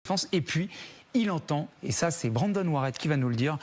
défense. Et puis, il entend, et ça c'est Brandon Warrett qui va nous le dire,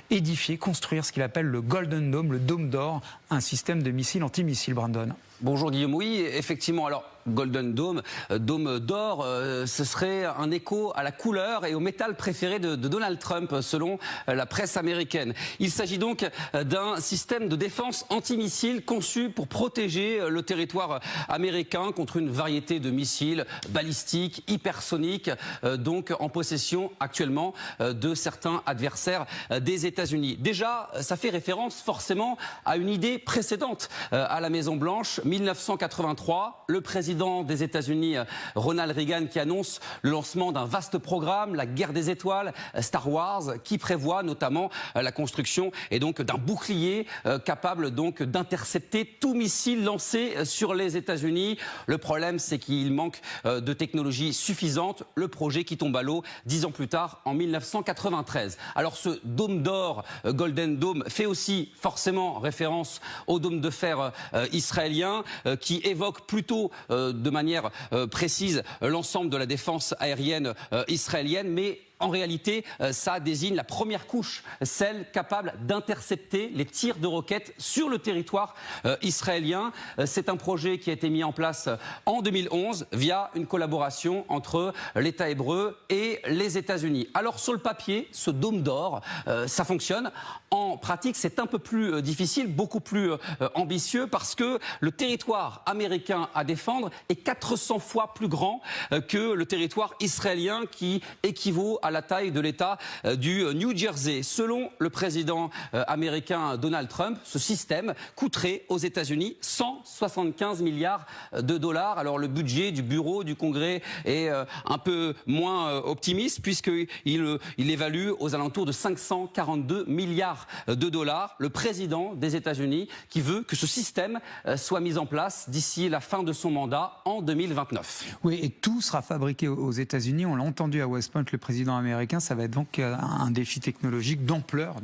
édifier, construire ce qu'il appelle le Golden Dome, le dôme d'or, un système de missiles anti-missiles, Brandon. Bonjour Guillaume, oui, effectivement. Alors, Golden Dome, dôme d'or, ce serait un écho à la couleur et au métal préféré de Donald Trump, selon la presse américaine. Il s'agit donc d'un système de défense antimissile conçu pour protéger le territoire américain contre une variété de missiles balistiques, hypersoniques, donc en possession actuellement de certains adversaires des États-Unis. Déjà, ça fait référence forcément à une idée précédente à la Maison-Blanche. 1983, le président des États-Unis, Ronald Reagan, qui annonce le lancement d'un vaste programme, la guerre des étoiles, Star Wars, qui prévoit notamment la construction et donc d'un bouclier capable donc d'intercepter tout missile lancé sur les États-Unis. Le problème, c'est qu'il manque de technologie suffisante. Le projet qui tombe à l'eau 10 ans plus tard, en 1993. Alors ce dôme d'or, Golden Dome, fait aussi forcément référence au dôme de fer israélien, qui évoque plutôt de manière précise l'ensemble de la défense aérienne israélienne, mais en réalité, ça désigne la première couche, celle capable d'intercepter les tirs de roquettes sur le territoire israélien. C'est un projet qui a été mis en place en 2011 via une collaboration entre l'État hébreu et les États-Unis. Alors sur le papier, ce dôme d'or, ça fonctionne. En pratique, c'est un peu plus difficile, beaucoup plus ambitieux, parce que le territoire américain à défendre est 400 fois plus grand que le territoire israélien, qui équivaut à la taille de l'État du New Jersey. Selon le président américain Donald Trump, ce système coûterait aux États-Unis 175 milliards de dollars. Alors le budget du bureau du Congrès est un peu moins optimiste, puisqu'il évalue aux alentours de 542 milliards de dollars. Le président des États-Unis qui veut que ce système soit mis en place d'ici la fin de son mandat en 2029. Oui, et tout sera fabriqué aux États-Unis. On l'a entendu à West Point, le président américain. Ça va être donc un défi technologique d'ampleur,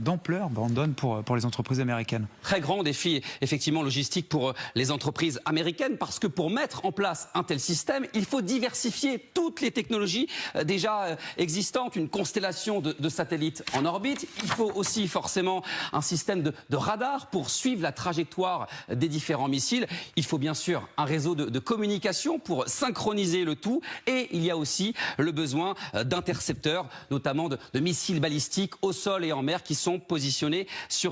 Brandon, pour les entreprises américaines. Très grand défi, effectivement, logistique pour les entreprises américaines, parce que pour mettre en place un tel système, il faut diversifier toutes les technologies déjà existantes, une constellation de satellites en orbite. Il faut aussi forcément un système de radar pour suivre la trajectoire des différents missiles. Il faut bien sûr un réseau de communication pour synchroniser le tout, et il y a aussi le besoin d'intercepteurs, notamment de missiles balistiques au sol et en mer, qui sont positionnés sur